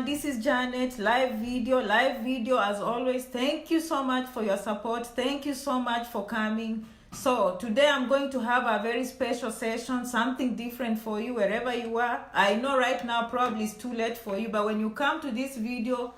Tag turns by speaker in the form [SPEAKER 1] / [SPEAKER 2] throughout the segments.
[SPEAKER 1] this is Janet. Live video as always. Thank you so much for your support. Thank you so much for coming. So today I'm going to have a very special session, something different for you wherever you are. I know right now probably it's too late for you, but when you come to this video,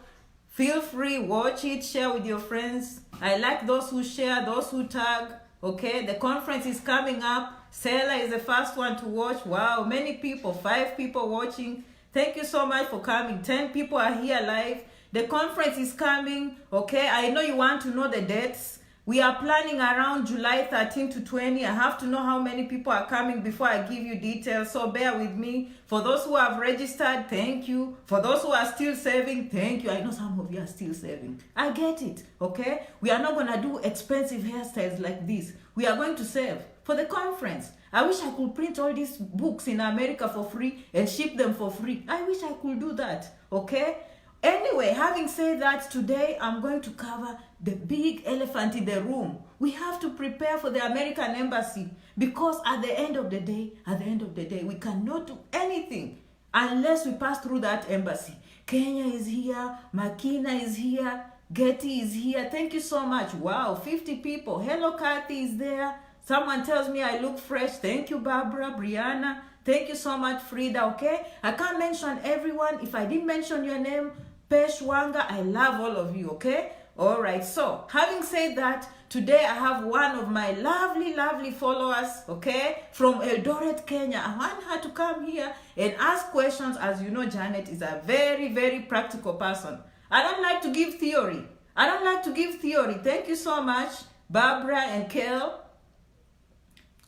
[SPEAKER 1] feel free, watch it, share with your friends. I like those who share, those who tag. Okay, the conference is coming up. Sarah is the first one to watch. Wow, many people, 5 people watching. Thank you so much for coming. 10 people are here live. The conference is coming. Okay, I know you want to know the dates. We are planning around July 13 to 20. I have to know how many people are coming before I give you details, so bear with me. For those who have registered, thank you. For those who are still saving, thank you. I know some of you are still saving. I get it, okay? We are not going to do expensive hairstyles like this. We are going to save for the conference. I wish I could print all these books in America for free and ship them for free. I wish I could do that, okay? Anyway, having said that, today I'm going to cover the big elephant in the room. We have to prepare for the American embassy because at the end of the day, we cannot do anything unless we pass through that embassy. Kenya is here, Makina is here, Getty is here. Thank you so much. Wow, 50 people. Hello, Kathy is there. Someone tells me I look fresh. Thank you, Barbara, Brianna. Thank you so much, Frida, okay? I can't mention everyone. If I didn't mention your name, Peshwanga, I love all of you, okay? All right, so having said that, today I have one of my lovely followers, okay, from Eldoret, Kenya. I want her to come here and ask questions. As you know, Janet is a very practical person. I don't like to give theory. Thank you so much, Barbara and Kel.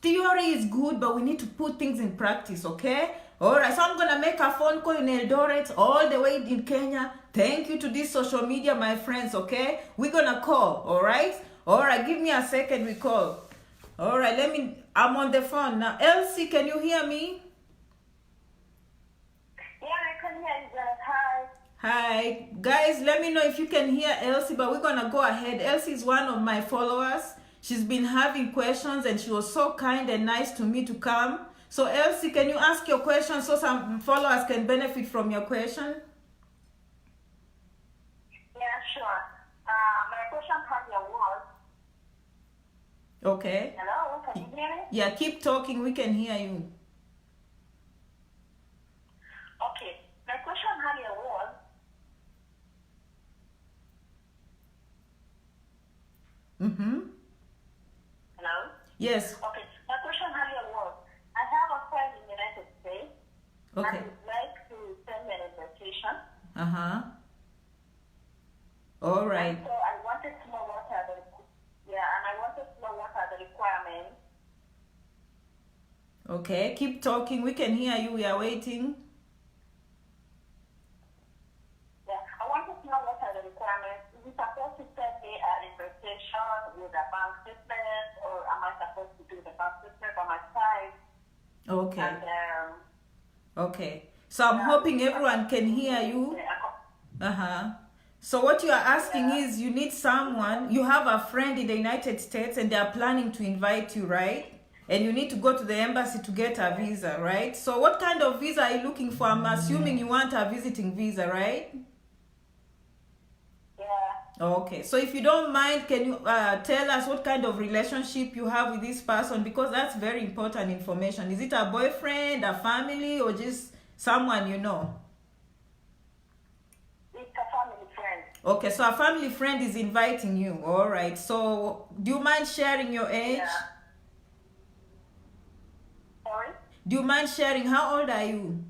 [SPEAKER 1] Theory is good, but we need to put things in practice, okay? All right, so I'm going to make a phone call in Eldoret, all the way in Kenya. Thank you to this social media, my friends, okay? We're going to call, all right? All right, give me a second, we call. All right, I'm on the phone now. Elsie, can you hear me?
[SPEAKER 2] Yeah, I can hear you, Janet. Hi.
[SPEAKER 1] Hi. Guys, let me know if you can hear Elsie, but we're going to go ahead. Elsie is one of my followers. She's been having questions, and she was so kind and nice to me to come. So, Elsie, can you ask your question so some followers can benefit from your question?
[SPEAKER 2] Yeah, sure. My question earlier was...
[SPEAKER 1] Okay.
[SPEAKER 2] Hello, can you hear me?
[SPEAKER 1] Yeah, keep talking. We can hear you.
[SPEAKER 2] Okay. My question earlier was... Hello?
[SPEAKER 1] Yes.
[SPEAKER 2] Okay. My question earlier was, I have a friend in the United States.
[SPEAKER 1] Okay.
[SPEAKER 2] And would like to send me an invitation.
[SPEAKER 1] All right.
[SPEAKER 2] So I wanted to know what are the requirements.
[SPEAKER 1] Okay, keep talking. We can hear you. We are waiting.
[SPEAKER 2] Yeah, I wanted to know what are the requirements. Is it supposed to send me an invitation with a bank statement, or am I supposed to do the bank statement on my side?
[SPEAKER 1] Okay.
[SPEAKER 2] And,
[SPEAKER 1] okay. So I'm hoping everyone can hear you. So what you are asking is you need someone, you have a friend in the United States and they are planning to invite you, right? And you need to go to the embassy to get a visa, right? So what kind of visa are you looking for? I'm assuming you want a visiting visa, right?
[SPEAKER 2] Yeah.
[SPEAKER 1] Okay. So if you don't mind, can you tell us what kind of relationship you have with this person? Because that's very important information. Is it a boyfriend, a family, or just someone you know?
[SPEAKER 2] It's a family friend.
[SPEAKER 1] Okay, so a family friend is inviting you. All right. So do you mind sharing your age?
[SPEAKER 2] Yeah. Sorry?
[SPEAKER 1] Do you mind sharing? How old are you?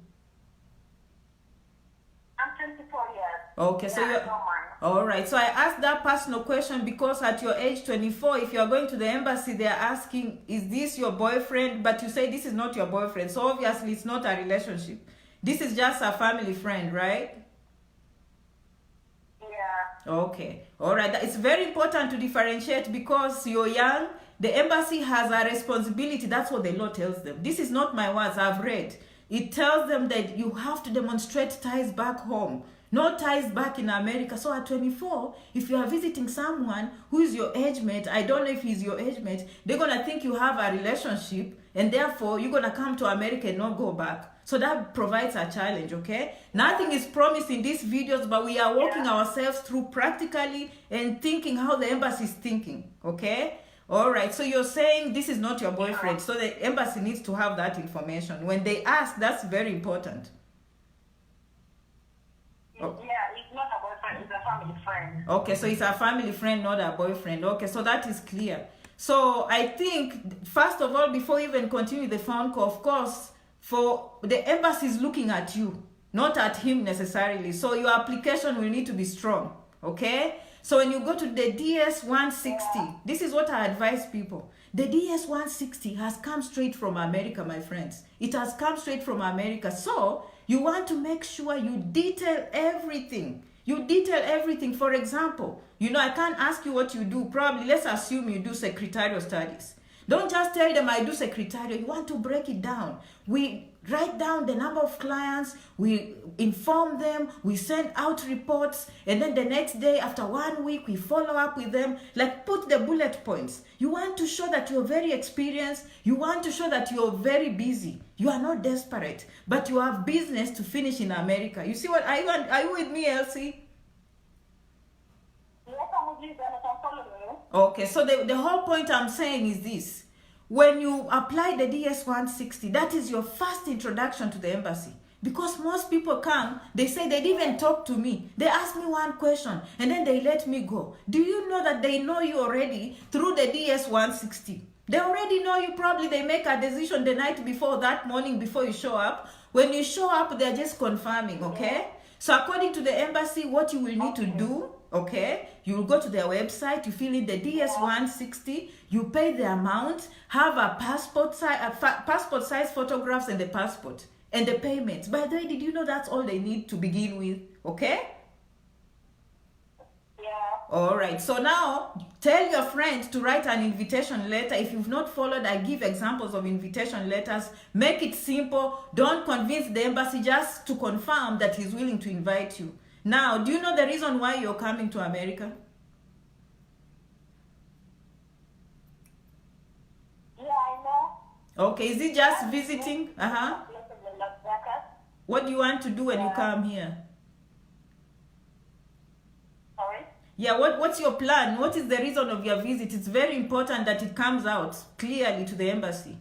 [SPEAKER 2] I'm 24 years.
[SPEAKER 1] Okay, so
[SPEAKER 2] yeah,
[SPEAKER 1] you're...
[SPEAKER 2] I don't mind.
[SPEAKER 1] All right. So I asked that personal question because at your age 24, if you're going to the embassy, they're asking, is this your boyfriend? But you say this is not your boyfriend. So obviously it's not a relationship. This is just a family friend, right?
[SPEAKER 2] Yeah.
[SPEAKER 1] Okay. All right. It's very important to differentiate because you're young. The embassy has a responsibility. That's what the law tells them. This is not my words. I've read. It tells them that you have to demonstrate ties back home. No ties back in America. So at 24, if you are visiting someone who is your age mate, I don't know if he's your age mate, they're going to think you have a relationship and therefore you're going to come to America and not go back. So that provides a challenge, okay? Nothing is promised in these videos, but we are walking ourselves through practically and thinking how the embassy is thinking, okay? All right, so you're saying this is not your boyfriend, so the embassy needs to have that information. When they ask, that's very important.
[SPEAKER 2] Yeah, it's not a boyfriend, it's a family friend.
[SPEAKER 1] Okay, so it's a family friend, not a boyfriend. Okay, so that is clear. So I think, first of all, before we even continue the phone call, of course, for the embassy is looking at you, not at him necessarily. So your application will need to be strong, okay? So when you go to the DS-160, this is what I advise people. The DS-160 has come straight from America, my friends. It has come straight from America. So you want to make sure you detail everything. You detail everything. For example, you know, I can't ask you what you do. Probably, let's assume you do secretarial studies. Don't just tell them I do secretarial. You want to break it down. We write down the number of clients, we inform them, we send out reports, and then the next day, after 1 week, we follow up with them. Like, put the bullet points. You want to show that you're very experienced. You want to show that you're very busy. You are not desperate, but you have business to finish in America. You see what I want? Are you with me, Elsie?
[SPEAKER 2] Yes, I'm with you, and I can follow you.
[SPEAKER 1] Okay, so the whole point I'm saying is this. When you apply the DS-160, that is your first introduction to the embassy. Because most people come, they say they didn't even talk to me. They ask me one question, and then they let me go. Do you know that they know you already through the DS-160? They already know you. Probably they make a decision the night before, that morning before you show up. When you show up, they're just confirming, okay? So according to the embassy, what you will need to do, okay, you will go to their website, you fill in the DS-160, you pay the amount, have a passport size photographs and the passport and the payments. By the way, did you know that's all they need to begin with? Okay?
[SPEAKER 2] Yeah.
[SPEAKER 1] All right. So now tell your friend to write an invitation letter. If you've not followed, I give examples of invitation letters. Make it simple. Don't convince the embassy, just to confirm that he's willing to invite you. Now, do you know the reason why you're coming to America?
[SPEAKER 2] Yeah, I know.
[SPEAKER 1] Okay, is it just visiting? What do you want to do when you come here?
[SPEAKER 2] Sorry?
[SPEAKER 1] Yeah, what's your plan? What is the reason of your visit? It's very important that it comes out clearly to the embassy.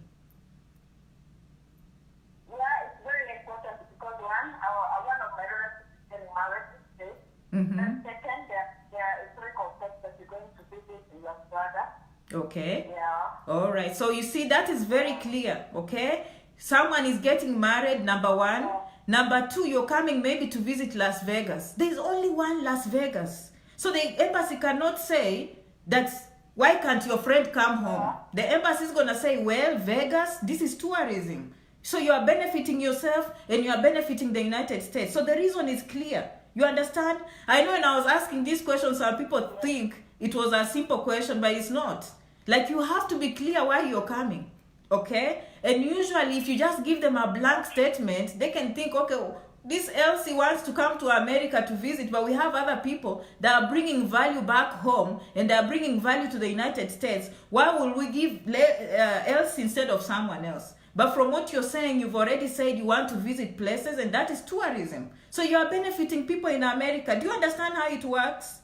[SPEAKER 2] Yeah, it's very important because one of my relatives is getting married today. And second, there are historical sites that you're going to visit in your brother.
[SPEAKER 1] Okay.
[SPEAKER 2] Yeah.
[SPEAKER 1] All right. So you see, that is very clear. Okay. Someone is getting married, number one. Number two, you're coming maybe to visit Las Vegas. There's only one Las Vegas. So the embassy cannot say that, why can't your friend come home? The embassy is going to say, well, Vegas, this is tourism. So you are benefiting yourself and you are benefiting the United States. So the reason is clear. You understand? I know when I was asking these questions, some people think it was a simple question, but it's not. Like, you have to be clear why you're coming. Okay? And usually if you just give them a blank statement, they can think, okay, this Elsie wants to come to America to visit, but we have other people that are bringing value back home and they are bringing value to the United States. Why will we give Elsie instead of someone else? But from what you're saying, you've already said you want to visit places, and that is tourism. So you are benefiting people in America. Do you understand how it works?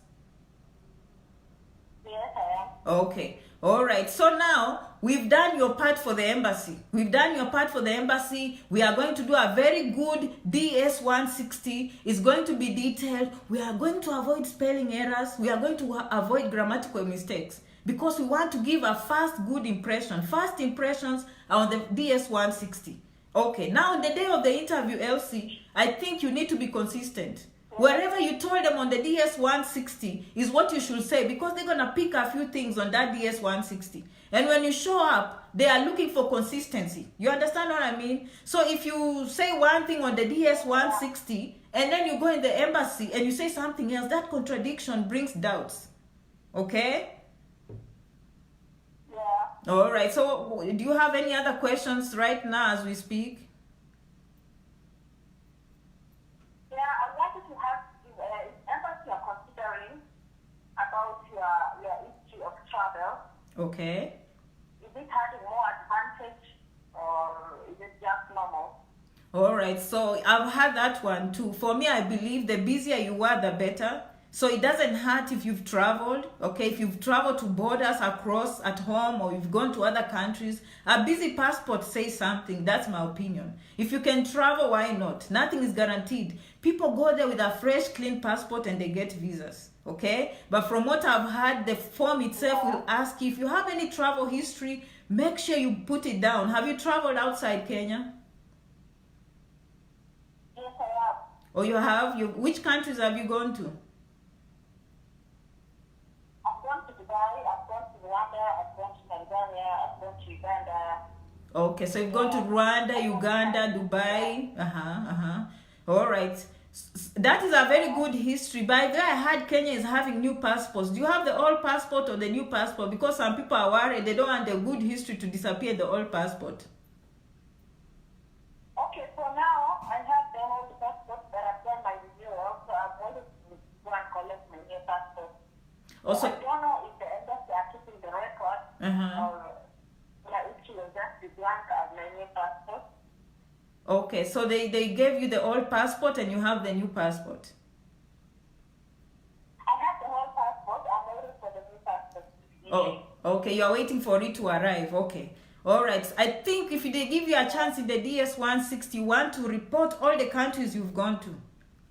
[SPEAKER 2] Yes, I am.
[SPEAKER 1] Okay. All right. So now we've done your part for the embassy. We've done your part for the embassy. We are going to do a very good DS-160. It's going to be detailed. We are going to avoid spelling errors. We are going to avoid grammatical mistakes, because we want to give a first good impression. First impressions are on the DS-160. Okay. Now on the day of the interview, Elsie, I think you need to be consistent. Wherever you told them on the DS-160 is what you should say, because they're going to pick a few things on that DS-160. And when you show up, they are looking for consistency. You understand what I mean? So if you say one thing on the DS-160 and then you go in the embassy and you say something else, that contradiction brings doubts. Okay?
[SPEAKER 2] Yeah.
[SPEAKER 1] All right. So do you have any other questions right now as we speak? Okay.
[SPEAKER 2] Is it having more advantage or is it just normal?
[SPEAKER 1] All right, so I've had that one too. For me, I believe the busier you are, the better. So it doesn't hurt if you've traveled, okay? If you've traveled to borders across at home or you've gone to other countries, a busy passport says something. That's my opinion. If you can travel, why not? Nothing is guaranteed. People go there with a fresh, clean passport and they get visas, okay? But from what I've heard, the form itself will ask you if you have any travel history, make sure you put it down. Have you traveled outside Kenya?
[SPEAKER 2] Yes, I have.
[SPEAKER 1] Or you have? Which countries have you gone to?
[SPEAKER 2] I've gone to Dubai, I've gone to Rwanda, I've gone to Tanzania, I've gone to Uganda.
[SPEAKER 1] Okay, so you've gone to Rwanda, Uganda, Dubai. All right. That is a very good history. By the way, I heard Kenya is having new passports. Do you have the old passport or the new passport? Because some people are worried they don't want the good history to disappear in the old passport.
[SPEAKER 2] Okay, for now, I have the old passport, but I've done my renewal, so I'm going to go and collect my new passport.
[SPEAKER 1] Also,
[SPEAKER 2] I don't know if the embassy are keeping the record, or if she will just be blank as my new passport.
[SPEAKER 1] okay, so they gave you the old passport and you have the new passport.
[SPEAKER 2] I have the whole passport, I'm waiting for the new passport.
[SPEAKER 1] Oh, okay, you are waiting for it to arrive. Okay. All right. I think if they give you a chance in the DS-161 to report all the countries you've gone to,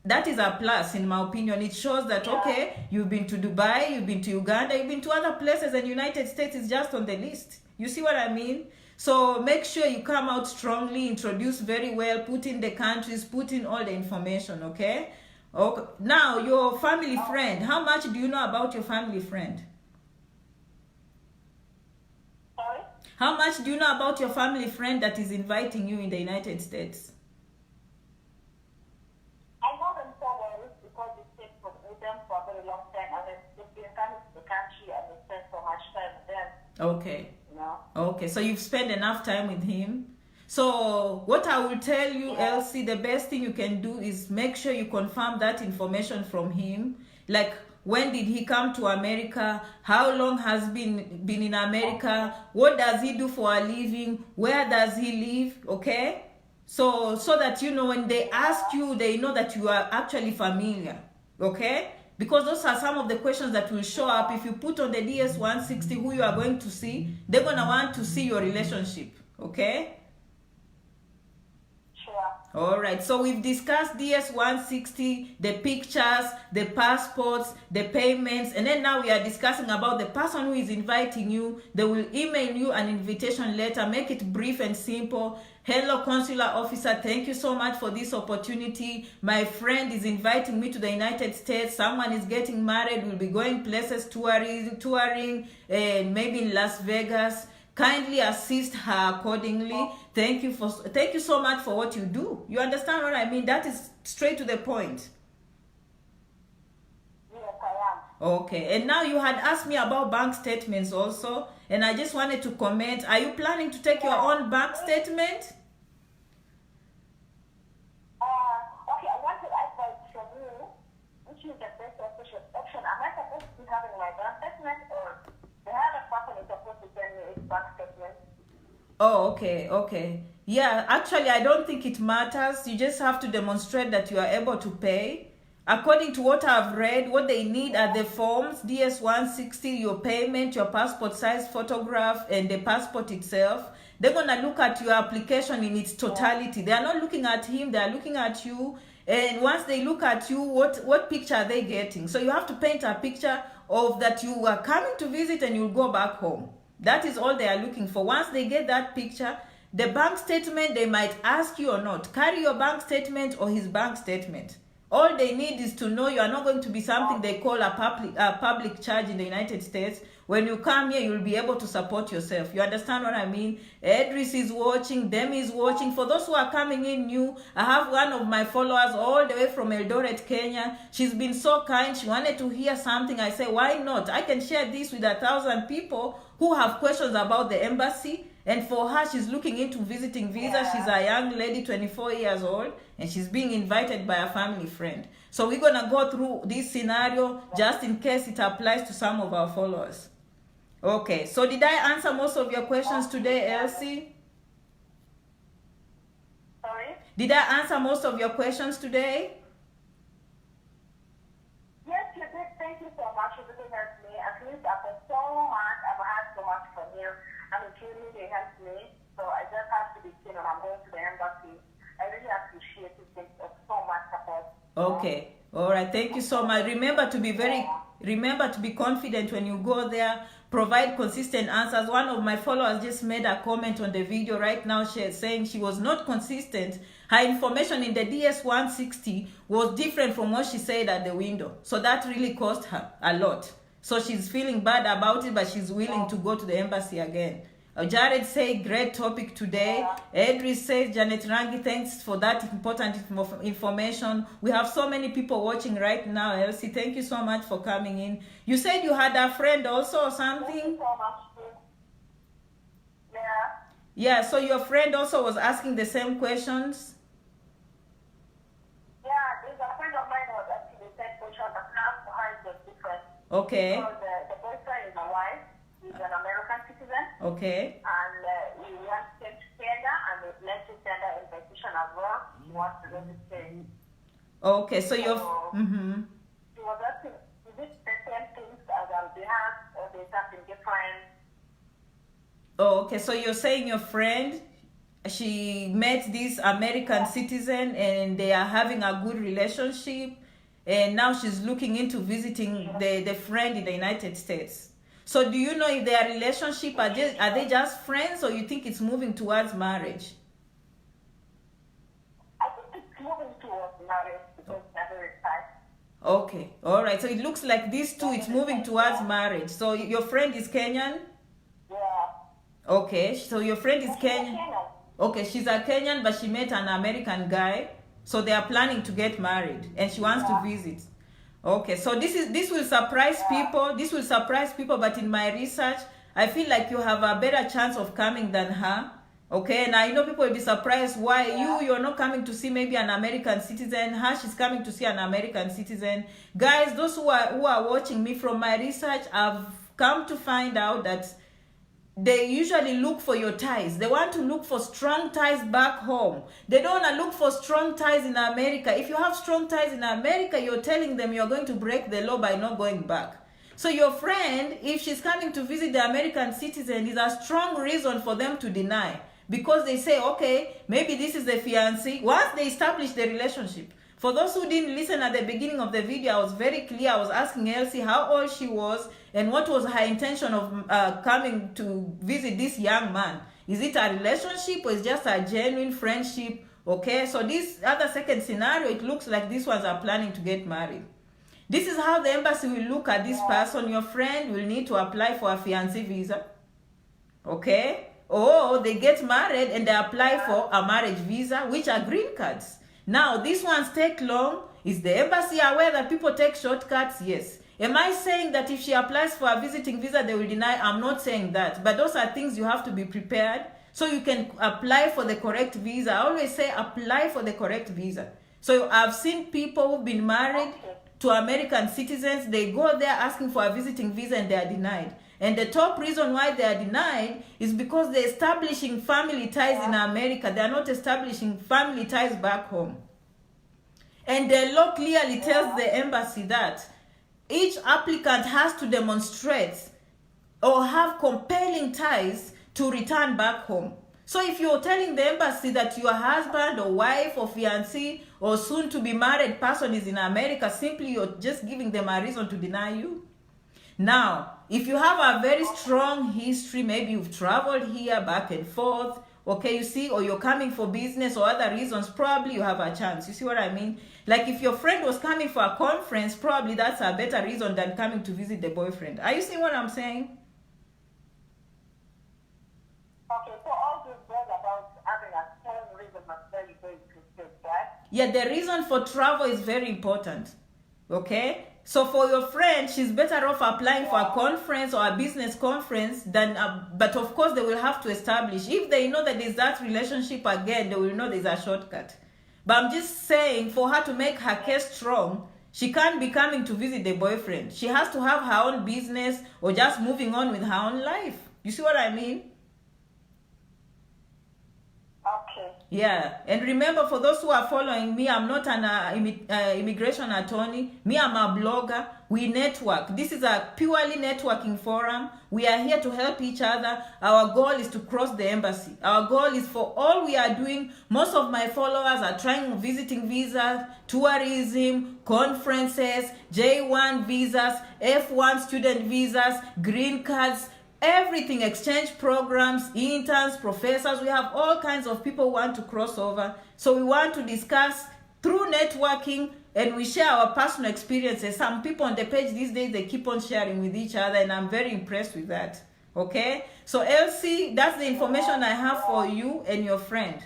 [SPEAKER 1] that is a plus in my opinion. It shows that, okay, you've been to Dubai, you've been to Uganda, you've been to other places, and United States is just on the list. You see what I mean? So make sure you come out strongly, introduce very well, put in the countries, put in all the information, okay? Okay. Now, your family friend, how much do you know about your family friend?
[SPEAKER 2] Sorry?
[SPEAKER 1] How much do you know about your family friend that is inviting you in the United States?
[SPEAKER 2] I know them so well because we stayed with them for a very long time, and they've been coming to the country and they spend so much time with them.
[SPEAKER 1] Okay.
[SPEAKER 2] No.
[SPEAKER 1] Okay, so you've spent enough time with him. So what I will tell you, Elsie, the best thing you can do is make sure you confirm that information from him. Like, when did he come to America? How long has been in America? What does he do for a living? Where does he live? Okay? So that, you know, when they ask you, they know that you are actually familiar. Okay? Because those are some of the questions that will show up if you put on the DS-160 who you are going to see. They're going to want to see your relationship. Okay? All right, so we've discussed DS-160, the pictures, the passports, the payments, and then now we are discussing about the person who is inviting you. They will email you an invitation letter. Make it brief and simple. Hello, consular officer. Thank you so much for this opportunity. My friend is inviting me to the United States. Someone is getting married. We'll be going places, touring, and maybe in Las Vegas. Kindly assist her accordingly. Thank you so much for what you do. You understand what I mean? That is straight to the point.
[SPEAKER 2] Yes, I am.
[SPEAKER 1] Okay, and now you had asked me about bank statements also, and I just wanted to comment. Are you planning to take your own bank statement?
[SPEAKER 2] Okay, I want to advise from you, which is the best option. Am I supposed to be having my bank statement, or the other person is supposed to send me his bank statement?
[SPEAKER 1] Oh, okay. Yeah, actually, I don't think it matters. You just have to demonstrate that you are able to pay. According to what I've read, what they need are the forms, DS-160, your payment, your passport size photograph, and the passport itself. They're going to look at your application in its totality. They are not looking at him, they are looking at you. And once they look at you, what picture are they getting? So you have to paint a picture of that you are coming to visit and you'll go back home. That is all they are looking for. Once they get that picture, the bank statement, they might ask you or not. Carry your bank statement or his bank statement. All they need is to know you are not going to be something they call a public charge in the United States. When you come here, you'll be able to support yourself. You understand what I mean? Edris is watching, Dem is watching. For those who are coming in new, I have one of my followers all the way from Eldoret, Kenya. She's been so kind. She wanted to hear something. I say, why not? I can share this with 1,000 people who have questions about the embassy. And for her, she's looking into visiting visa. She's a young lady, 24 years old, and she's being invited by a family friend. So we're going to go through this scenario just in case it applies to some of our followers. Okay, so did I answer most of your questions today, Elsie?
[SPEAKER 2] Sorry?
[SPEAKER 1] Did I answer most of your questions today?
[SPEAKER 2] Yes, you did. Thank you so much. You really helped me. At least after so much, I've heard so much from you. And it really helped me. So I just have to be keen on I'm going to the embassy. I really appreciate it. Thank you so much support.
[SPEAKER 1] Okay. All right. Thank you so much. Remember to be confident when you go there. Provide consistent answers. One of my followers just made a comment on the video right now. She's saying she was not consistent. Her information in the DS-160 was different from what she said at the window. So that really cost her a lot. So she's feeling bad about it, but she's willing to go to the embassy again. Jared said, great topic today. Edris says, Janet Rangi, thanks for that important information. We have so many people watching right now. Elsie, thank you so much for coming in. You said you had a friend also or something?
[SPEAKER 2] Thank you so much. Yeah.
[SPEAKER 1] Yeah, so your friend also was asking the same questions?
[SPEAKER 2] Yeah, there's a friend of mine who was asking the same question, but now for her it was different.
[SPEAKER 1] Okay.
[SPEAKER 2] So the boyfriend is my wife. He's an American citizen.
[SPEAKER 1] Okay.
[SPEAKER 2] And he wants to come to Canada, and let's just send her invitation as well. He wants to register.
[SPEAKER 1] Okay, so you're...
[SPEAKER 2] He was asking, is it the same things as on behalf, or there's something different?
[SPEAKER 1] Oh, okay, so you're saying your friend, she met this American citizen and they are having a good relationship, and now she's looking into visiting the friend in the United States. So do you know if their relationship, are they just friends, or you think it's moving towards marriage?
[SPEAKER 2] I think it's moving towards marriage because they're very tight.
[SPEAKER 1] Okay, all right. So it looks like these two, it's moving towards marriage. So your friend is Kenyan?
[SPEAKER 2] Yeah.
[SPEAKER 1] Okay, so your friend is Kenyan.
[SPEAKER 2] Kenyan.
[SPEAKER 1] Okay, she's a Kenyan, but she met an American guy. So they are planning to get married, and she wants to visit. Okay, so this will surprise people. This will surprise people, but in my research, I feel like you have a better chance of coming than her. Okay, and I know people will be surprised why you're not coming to see maybe an American citizen. Her, she's coming to see an American citizen. Guys, those who are watching me, from my research, I've come to find out that they usually look for your ties. They want to look for strong ties back home. They don't want to look for strong ties in America. If you have strong ties in America, you're telling them you're going to break the law by not going back. So your friend, if she's coming to visit the American citizen, is a strong reason for them to deny. Because they say, okay, maybe this is the fiancé. Once they establish the relationship. For those who didn't listen at the beginning of the video, I was very clear. I was asking Elsie how old she was and what was her intention of coming to visit this young man. Is it a relationship or is it just a genuine friendship? Okay, so this other second scenario, it looks like these ones are planning to get married. This is how the embassy will look at this person. Your friend will need to apply for a fiancé visa. Okay? Or they get married and they apply for a marriage visa, which are green cards. Now, these ones take long. Is the embassy aware that people take shortcuts? Yes. Am I saying that if she applies for a visiting visa, they will deny? I'm not saying that. But those are things you have to be prepared so you can apply for the correct visa. I always say apply for the correct visa. So I've seen people who've been married to American citizens. They go there asking for a visiting visa and they are denied. And the top reason why they are denied is because they're establishing family ties in America. They are not establishing family ties back home. And the law clearly tells the embassy that each applicant has to demonstrate or have compelling ties to return back home. So if you're telling the embassy that your husband or wife or fiancé or soon to be married person is in America, simply you're just giving them a reason to deny you. Now, if you have a very strong history, maybe you've traveled here back and forth, okay, you see, or you're coming for business or other reasons, probably you have a chance. You see what I mean? Like if your friend was coming for a conference, probably that's a better reason than coming to visit the boyfriend. Are you seeing what I'm saying?
[SPEAKER 2] Okay, so all this was about having a strong reason that's very, very good, right?
[SPEAKER 1] Yeah, the reason for travel is very important, okay? So for your friend, she's better off applying for a conference or a business conference than, but of course they will have to establish. If they know that there's that relationship again, they will know there's a shortcut. But I'm just saying, for her to make her case strong, she can't be coming to visit the boyfriend. She has to have her own business or just moving on with her own life. You see what I mean?
[SPEAKER 2] Okay.
[SPEAKER 1] Yeah, and remember, for those who are following me, I'm not an immigration attorney. Me, I'm a blogger. We network. This is a purely networking forum. We are here to help each other. Our goal is to cross the embassy. Our goal is for all we are doing. Most of my followers are trying visiting visas, tourism, conferences, J1 visas, F1 student visas, green cards, everything, exchange programs, interns, professors. We have all kinds of people who want to cross over. So we want to discuss through networking, and we share our personal experiences. Some people on the page these days, they keep on sharing with each other, and I'm very impressed with that. Okay? So Elsie, that's the information I have for you and your friend.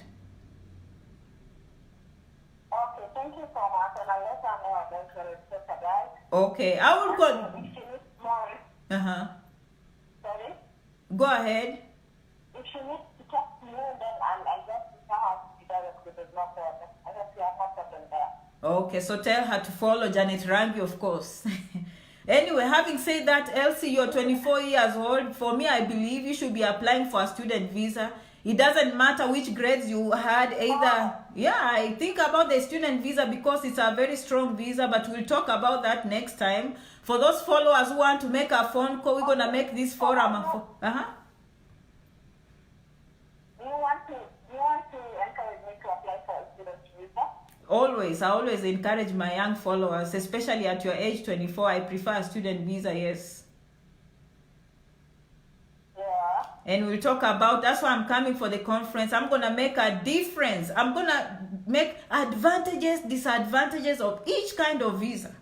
[SPEAKER 2] Okay, thank you so much, and I'll let her know eventually, guys.
[SPEAKER 1] Okay, I will go.
[SPEAKER 2] If she needs more,
[SPEAKER 1] Uh-huh.
[SPEAKER 2] sorry?
[SPEAKER 1] Go ahead.
[SPEAKER 2] If she needs to talk to you, then I'll just tell her to be directly. There's no problem. I just see no problem there.
[SPEAKER 1] Okay, so tell her to follow Janet Rangi, of course. Anyway, having said that, Elsie, you're 24 years old. For me, I believe you should be applying for a student visa. It doesn't matter which grades you had either. Yeah, I think about the student visa because it's a very strong visa, but we'll talk about that next time. For those followers who want to make a phone call, we're going to make this forum a
[SPEAKER 2] You want to encourage me to apply for a student visa?
[SPEAKER 1] Always, I always encourage my young followers, especially at your age 24, I prefer a student visa, yes.
[SPEAKER 2] Yeah.
[SPEAKER 1] And we'll talk about, that's why I'm coming for the conference. I'm going to make a difference. I'm going to make advantages, disadvantages of each kind of visa.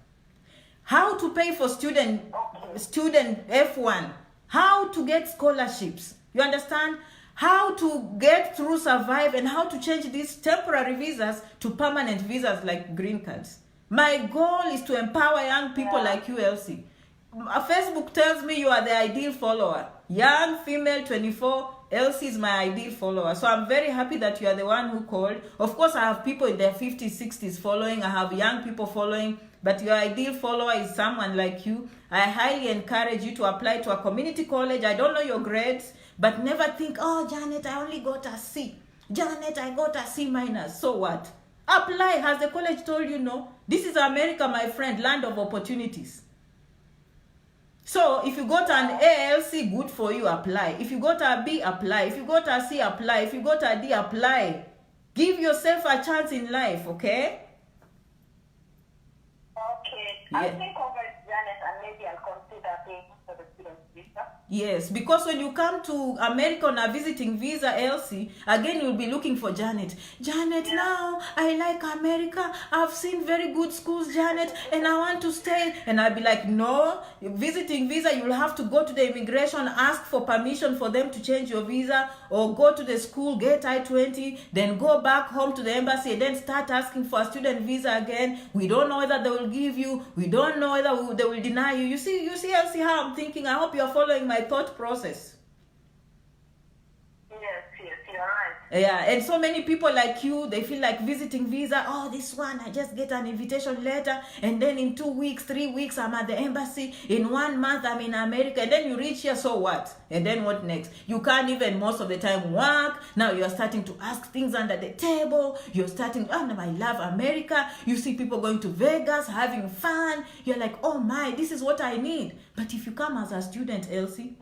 [SPEAKER 1] How to pay for student F1. How to get scholarships. You understand? How to get through, survive, and how to change these temporary visas to permanent visas like green cards. My goal is to empower young people like you, Elsie. Facebook tells me you are the ideal follower. Young, female, 24, Elsie is my ideal follower. So I'm very happy that you are the one who called. Of course, I have people in their 50s, 60s following. I have young people following. But your ideal follower is someone like you. I highly encourage you to apply to a community college. I don't know your grades, but never think, oh, Janet, I only got a C. Janet, I got a C minus. So what? Apply. Has the college told you no? This is America, my friend, land of opportunities. So if you got an ALC, good for you, apply. If you got a B, apply. If you got a C, apply. If you got a D, apply. Give yourself a chance in life, okay?
[SPEAKER 2] Okay.
[SPEAKER 1] Yeah.
[SPEAKER 2] I'll think over it, Janet, and maybe I'll consider paying for the student visa.
[SPEAKER 1] Yes, because when you come to America on a visiting visa, Elsie, again you'll be looking for Janet. Janet, now I like America. I've seen very good schools, Janet, and I want to stay. And I'll be like, no, visiting visa, you'll have to go to the immigration, ask for permission for them to change your visa, or go to the school, get I-20, then go back home to the embassy, and then start asking for a student visa again. We don't know whether they will give you. We don't know whether they will deny you. You see, Elsie, how I'm thinking. I hope you're following my thought process.
[SPEAKER 2] Yes, you're right.
[SPEAKER 1] Yeah, and so many people like you, they feel like visiting visa, oh, this one, I just get an invitation letter, and then in 2 weeks, 3 weeks, I'm at the embassy, in 1 month, I'm in America, and then you reach here, so what? And then what next? You can't even most of the time work. Now you're starting to ask things under the table. You're starting, oh, no, I love America. You see people going to Vegas, having fun. You're like, oh my, this is what I need. But if you come as a student, Elsie,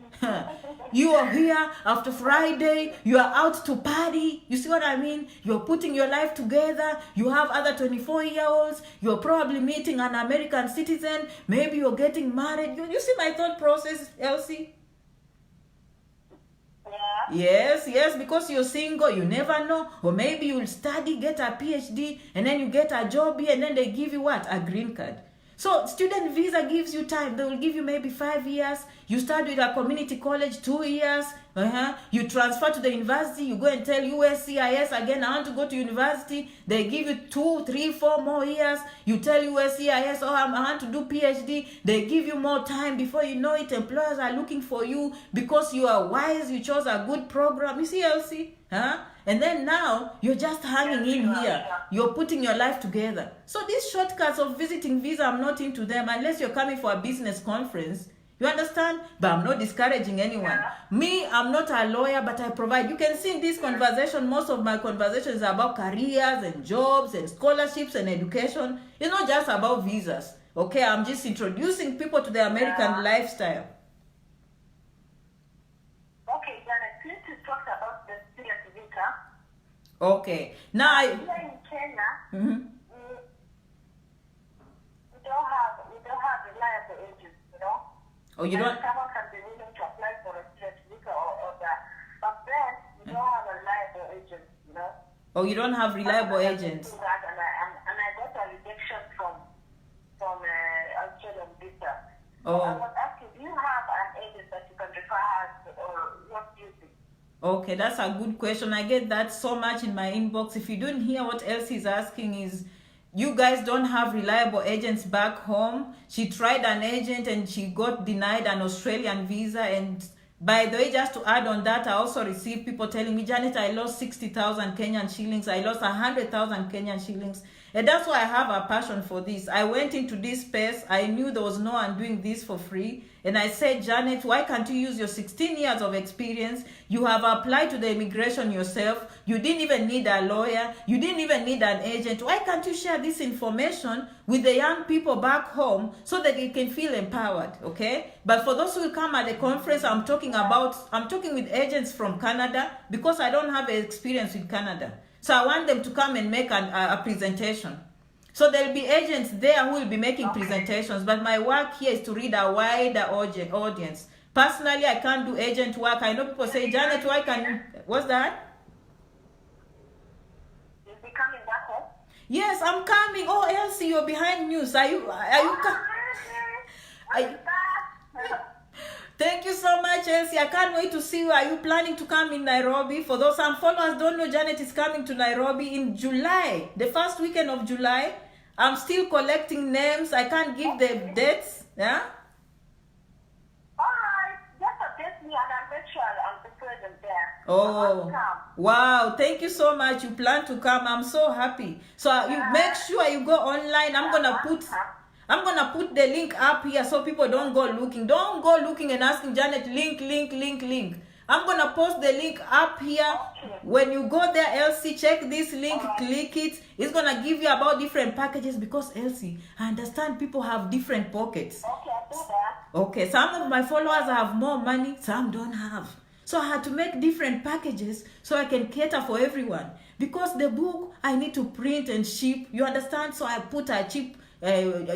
[SPEAKER 1] you are here after Friday, you are out to party. You see what I mean? You're putting your life together. You have other 24-year-olds. You're probably meeting an American citizen. Maybe you're getting married. You see my thought process, Elsie?
[SPEAKER 2] Yeah.
[SPEAKER 1] Yes, because you're single, you never know. Or maybe you'll study, get a PhD, and then you get a job here, and then they give you what? A green card. So student visa gives you time. They will give you maybe 5 years. You start with a community college, 2 years. You transfer to the university. You go and tell USCIS again, I want to go to university. They give you 2, 3, 4 more years. You tell USCIS, oh, I want to do PhD. They give you more time. Before you know it, employers are looking for you because you are wise. You chose a good program. You see, Elsie? And then now you're just hanging in here. You're putting your life together. So these shortcuts of visiting visa, I'm not into them unless you're coming for a business conference. You understand? But I'm not discouraging anyone.
[SPEAKER 2] Yeah.
[SPEAKER 1] Me, I'm not a lawyer, but I provide. You can see in this conversation, most of my conversations are about careers and jobs and scholarships and education. It's not just about visas. Okay, I'm just introducing people to the American lifestyle.
[SPEAKER 2] Okay, Janet, since you talked about the student visa,
[SPEAKER 1] Okay, now
[SPEAKER 2] here in Kenya,
[SPEAKER 1] Mhm.
[SPEAKER 2] we don't have reliable agents, you know.
[SPEAKER 1] Oh, you
[SPEAKER 2] And
[SPEAKER 1] don't.
[SPEAKER 2] someone can be willing to apply for a student visa or that, but then we don't have a reliable agent, you know.
[SPEAKER 1] Oh, you don't have reliable
[SPEAKER 2] I
[SPEAKER 1] agents.
[SPEAKER 2] do that, and I got a rejection from Australian visa. So I
[SPEAKER 1] Oh.
[SPEAKER 2] was asking, do you have an agent that you can refer us to, or what do you think?
[SPEAKER 1] Okay, that's a good question. I get that so much in my inbox. If you don't hear what Elsie is asking is, you guys don't have reliable agents back home. She tried an agent and she got denied an Australian visa. And by the way, just to add on that, I also received people telling me, Janet, I lost 60,000 Kenyan shillings. I lost 100,000 Kenyan shillings. And that's why I have a passion for this. I went into this space. I knew there was no one doing this for free. And I said, Janet, why can't you use your 16 years of experience? You have applied to the immigration yourself. You didn't even need a lawyer. You didn't even need an agent. Why can't you share this information with the young people back home so that they can feel empowered, okay? But for those who will come at the conference, I'm talking with agents from Canada because I don't have experience with Canada. So I want them to come and make a presentation. So there'll be agents there who will be making presentations, but my work here is to read a wider audience. Personally, I can't do agent work. I know people say, Janet, why can you? What's that?
[SPEAKER 2] You'll be coming back home?
[SPEAKER 1] Yes, I'm coming. Oh, Elsie, you're behind news. Are you Thank you so much, Elsie. I can't wait to see you. Are you planning to come in Nairobi? For those some followers don't know, Janet is coming to Nairobi in July, the first weekend of July. I'm still collecting names. I can't give the dates. Yeah?
[SPEAKER 2] Alright, just update me and I'll make sure I'll be present there.
[SPEAKER 1] Oh, wow. Thank you so much. You plan to come. I'm so happy. So you make sure you go online. I'm gonna put the link up here so people don't go looking. Don't go looking and asking Janet, link. I'm gonna post the link up here. When you go there, Elsie, check this link, click it. It's gonna give you about different packages because Elsie, I understand people have different pockets.
[SPEAKER 2] Okay, I'll do that.
[SPEAKER 1] Okay, some of my followers have more money, some don't have. So I had to make different packages so I can cater for everyone. Because the book I need to print and ship, you understand? So I put a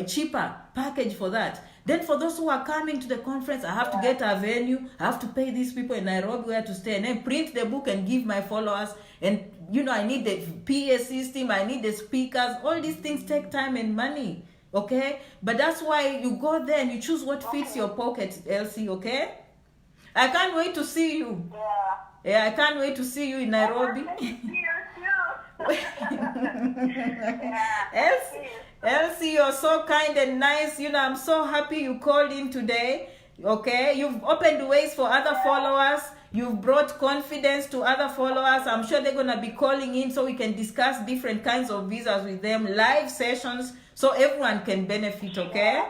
[SPEAKER 1] cheaper package for that. Then for those who are coming to the conference, I have to get a venue. I have to pay these people in Nairobi where to stay and then print the book and give my followers. And I need the PA system, I need the speakers. All these things take time and money. Okay? But that's why you go there and you choose what fits your pocket, Elsie, okay? I can't wait to see you. Yeah, I can't wait to see you in Nairobi. Elsie, you're so kind and nice. I'm so happy you called in today. Okay, you've opened ways for other followers. You've brought confidence to other followers. I'm sure they're gonna be calling in so we can discuss different kinds of visas with them, live sessions, so everyone can benefit. Okay.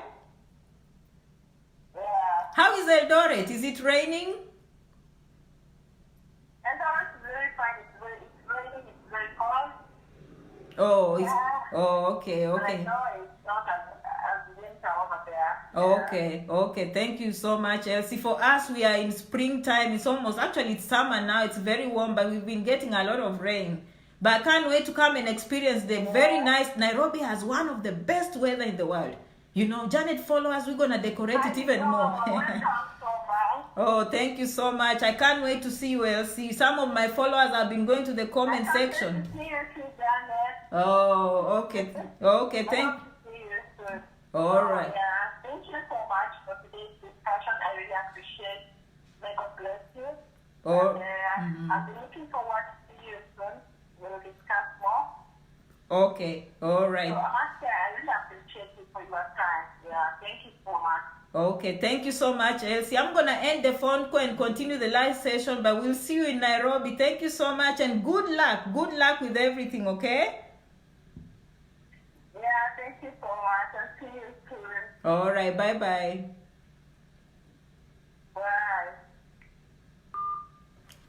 [SPEAKER 1] How is Eldoret? Is it raining?
[SPEAKER 2] Eldoret is very fine. It's raining. It's very cold.
[SPEAKER 1] Okay.
[SPEAKER 2] But I know it's not as winter over there.
[SPEAKER 1] Okay. Thank you so much, Elsie. For us, we are in springtime. It's summer now. It's very warm, but we've been getting a lot of rain. But I can't wait to come and experience the very nice. Nairobi has one of the best weather in the world. Janet followers, we're gonna decorate it even more. Oh, thank you so much. I can't wait to see you, Elsie. Some of my followers have been going to the comment section. Oh, okay. Okay, thank you. All right.
[SPEAKER 2] Thank you so much for today's discussion. I really appreciate it. May God bless you. I'll be looking forward to see you soon. We'll discuss more.
[SPEAKER 1] Okay, all right.
[SPEAKER 2] So I really appreciate you for your time. Yeah, thank you so much.
[SPEAKER 1] Okay, thank you so much, Elsie. I'm going to end the phone call and continue the live session, but we'll see you in Nairobi. Thank you so much and good luck. Good luck with everything, okay?
[SPEAKER 2] Yeah, thank you so much. I'll see you soon.
[SPEAKER 1] All right, bye-bye.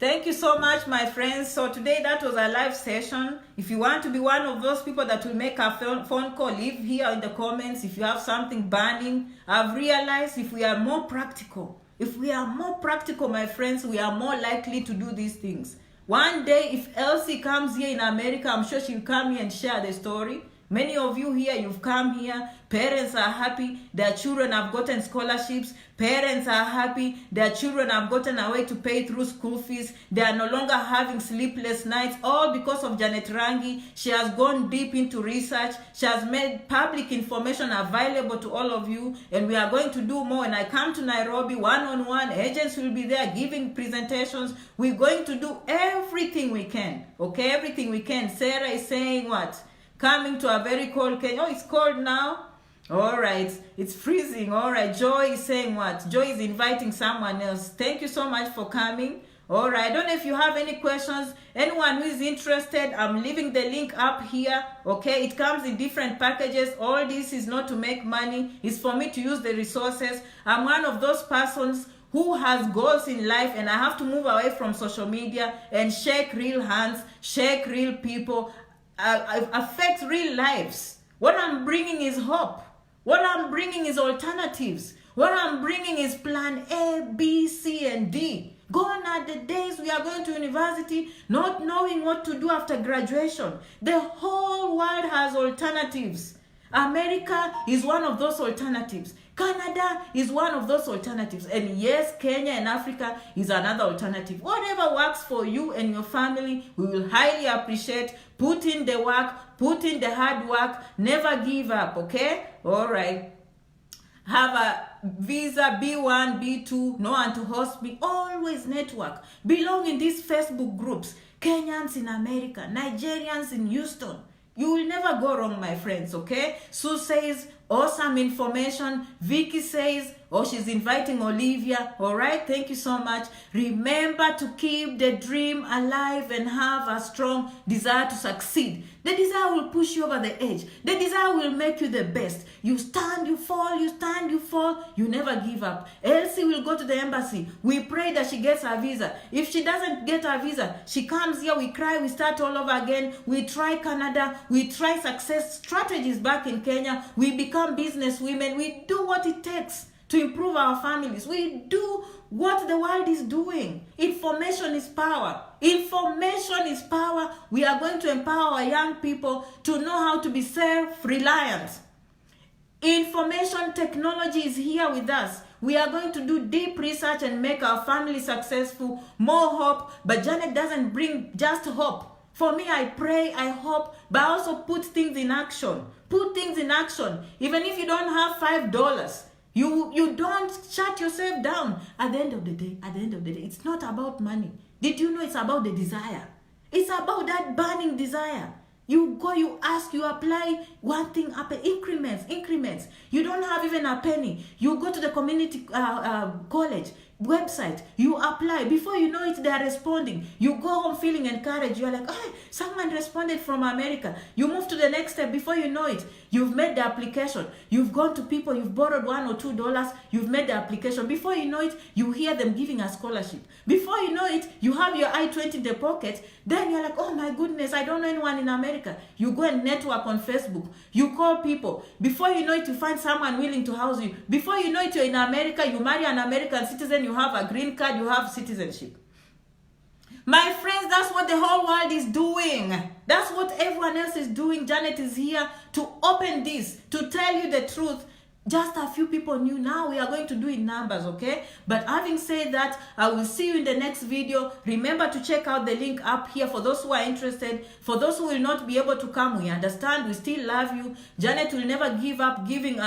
[SPEAKER 1] Thank you so much, my friends. So today that was a live session. If you want to be one of those people that will make a phone call, leave here in the comments if you have something burning. I've realized if we are more practical, my friends, we are more likely to do these things. One day, if Elsie comes here in America, I'm sure she'll come here and share the story. Many of you here, you've come here. Parents are happy. Their children have gotten scholarships. Parents are happy. Their children have gotten a way to pay through school fees. They are no longer having sleepless nights, all because of Janet Rangi. She has gone deep into research. She has made public information available to all of you. And we are going to do more. When I come to Nairobi, one-on-one, agents will be there giving presentations. We're going to do everything we can. Okay, everything we can. Sarah is saying what? Coming to a very cold Kenya. Oh, it's cold now. All right. It's freezing. All right. Joy is saying what? Joy is inviting someone else. Thank you so much for coming. All right. I don't know if you have any questions. Anyone who is interested, I'm leaving the link up here. Okay. It comes in different packages. All this is not to make money. It's for me to use the resources. I'm one of those persons who has goals in life, and I have to move away from social media and shake real hands, shake real people, affect real lives. What I'm bringing is hope. What I'm bringing is alternatives. What I'm bringing is plan A, B, C, and D. Gone are the days we are going to university not knowing what to do after graduation. The whole world has alternatives. America is one of those alternatives. Canada is one of those alternatives. And yes, Kenya and Africa is another alternative. Whatever works for you and your family, we will highly appreciate. Put in the work, put in the hard work, never give up, okay? All right. Have a visa B1, B2, no one to host me. Always network. Belong in these Facebook groups. Kenyans in America, Nigerians in Houston. You will never go wrong, my friends, okay? Sue says, awesome information. Vicky says, oh, she's inviting Olivia. All right, thank you so much. Remember to keep the dream alive and have a strong desire to succeed. The desire will push you over the edge. The desire will make you the best. You stand, you fall, you stand, you fall. You never give up. Elsie will go to the embassy. We pray that she gets her visa. If she doesn't get her visa, she comes here, we cry, we start all over again. We try Canada. We try success strategies back in Kenya. We become business women. We do what it takes to improve our families. We do what the world is doing. Information is power. Information is power. We are going to empower our young people to know how to be self-reliant. Information technology is here with us. We are going to do deep research and make our family successful. More hope. But Janet doesn't bring just hope. For me, I pray, I hope, but also put things in action. Put things in action. Even if you don't have $5, you don't shut yourself down. At the end of the day, it's not about money. Did you know it's about the desire? It's about that burning desire. You go, you ask, you apply one thing up, increments. You don't have even a penny. You go to the community college website, you apply. Before you know it, they are responding. You go home feeling encouraged. You are like, oh, someone responded from America. You move to the next step. Before you know it, you've made the application. You've gone to people, you've borrowed $1 or $2. You've made the application. Before you know it, you hear them giving a scholarship. Before you know it, you have your I-20 in the pocket. Then you're like, oh my goodness, I don't know anyone in America. You go and network on Facebook. You call people. Before you know it, you find someone willing to house you. Before you know it, you're in America. You marry an American citizen. You have a green card. You have citizenship. My friends, that's what the whole world is doing. That's what everyone else is doing. Janet is here to open this, to tell you the truth. Just a few people knew. Now we are going to do in numbers, okay? But having said that, I will see you in the next video. Remember to check out the link up here for those who are interested. For those who will not be able to come, we understand. We still love you. Janet will never give up giving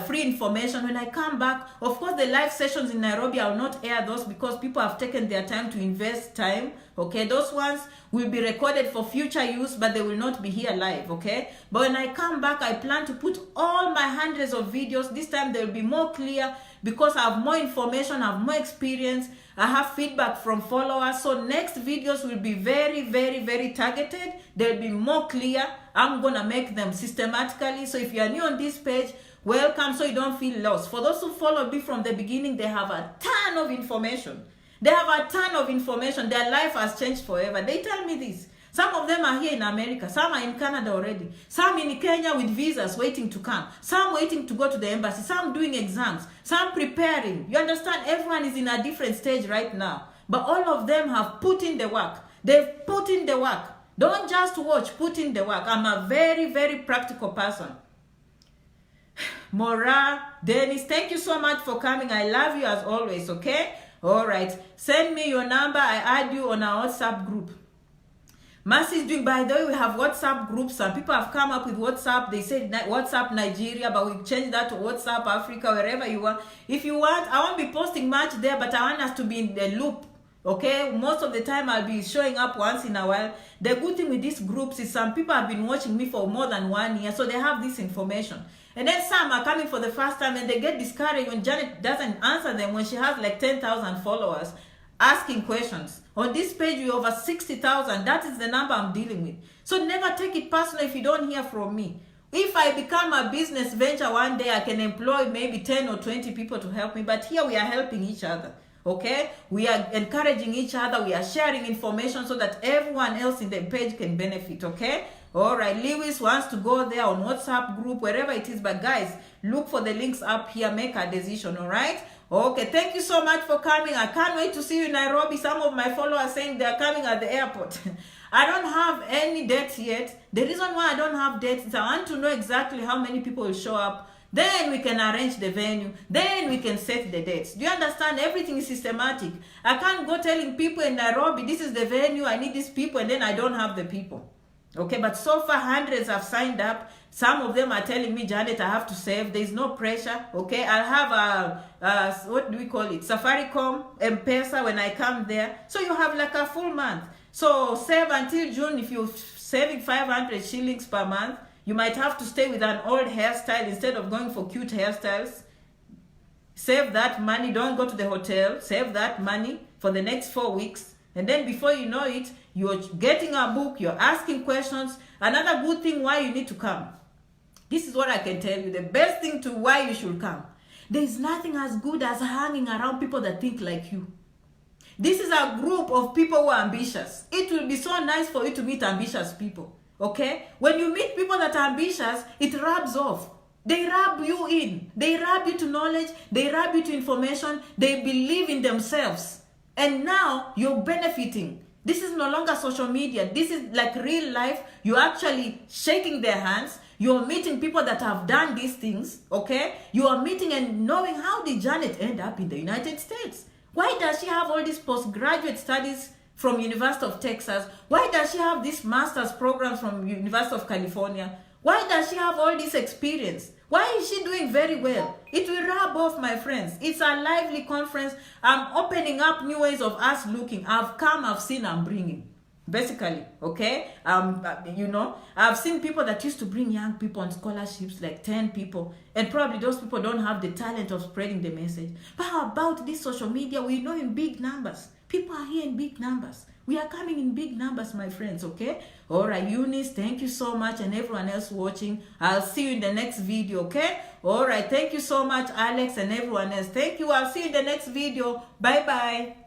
[SPEAKER 1] free information. When I come back, of course, the live sessions in Nairobi, I will not air those because people have taken their time to invest time. Okay, those ones will be recorded for future use, but they will not be here live, okay? But when I come back, I plan to put all my hundreds of videos. This time they will be more clear because I have more information, I have more experience, I have feedback from followers. So next videos will be very, very, very targeted. They'll be more clear. I'm gonna make them systematically. So if you are new on this page, welcome, so you don't feel lost. For those who followed me from the beginning, they have a ton of information. They have a ton of information. Their life has changed forever. They tell me this. Some of them are here in America. Some are in Canada already. Some in Kenya with visas waiting to come. Some waiting to go to the embassy. Some doing exams. Some preparing. You understand? Everyone is in a different stage right now. But all of them have put in the work. They've put in the work. Don't just watch. Put in the work. I'm a very, very practical person. Mora, Dennis, thank you so much for coming. I love you as always, okay? All right. Send me your number. I add you on our WhatsApp group. Mercy is doing, by the way, we have WhatsApp groups. Some people have come up with WhatsApp. They said WhatsApp Nigeria, but we've changed that to WhatsApp Africa, wherever you want. If you want, I won't be posting much there, but I want us to be in the loop. Okay, most of the time I'll be showing up once in a while. The good thing with these groups is some people have been watching me for more than 1 year, so they have this information. And then some are coming for the first time and they get discouraged when Janet doesn't answer them when she has like 10,000 followers asking questions. On this page, we over 60,000. That is the number I'm dealing with. So never take it personal if you don't hear from me. If I become a business venture one day, I can employ maybe 10 or 20 people to help me. But here we are helping each other. Okay? We are encouraging each other. We are sharing information so that everyone else in the page can benefit. Okay? All right. Lewis wants to go there on WhatsApp group, wherever it is. But guys, look for the links up here. Make a decision. All right? Okay, thank you so much for coming. I can't wait to see you in Nairobi. Some of my followers saying they're coming at the airport. I don't have any dates yet. The reason why I don't have dates is I want to know exactly how many people will show up. Then we can arrange the venue. Then we can set the dates. Do you understand? Everything is systematic. I can't go telling people in Nairobi, this is the venue, I need these people, and then I don't have the people. Okay, but so far hundreds have signed up. Some of them are telling me, Janet, I have to save. There's no pressure. Okay, I'll have what do we call it? Safaricom, M-Pesa when I come there. So you have like a full month. So save until June. If you're saving 500 shillings per month, you might have to stay with an old hairstyle instead of going for cute hairstyles. Save that money. Don't go to the hotel. Save that money for the next 4 weeks. And then before you know it, you're getting a book, you're asking questions. Another good thing why you need to come. This is what I can tell you. The best thing to why you should come. There is nothing as good as hanging around people that think like you. This is a group of people who are ambitious. It will be so nice for you to meet ambitious people. Okay? When you meet people that are ambitious, it rubs off. They rub you in. They rub you to knowledge. They rub you to information. They believe in themselves. And now you're benefiting. This is no longer social media. This is like real life. You're actually shaking their hands. You're meeting people that have done these things, okay? You are meeting and knowing how did Janet end up in the United States? Why does she have all these postgraduate studies from University of Texas? Why does she have these master's programs from University of California? Why does she have all this experience? Why is she doing very well? It will rub off, my friends. It's a lively conference. I'm opening up new ways of us looking. I've come, I've seen, I'm bringing. Basically, okay? You know, I've seen people that used to bring young people on scholarships, like 10 people. And probably those people don't have the talent of spreading the message. But how about this social media? We know in big numbers. People are here in big numbers. We are coming in big numbers, my friends, okay? All right, Eunice, thank you so much, and everyone else watching. I'll see you in the next video, okay? All right, thank you so much, Alex, and everyone else. Thank you. I'll see you in the next video. Bye-bye.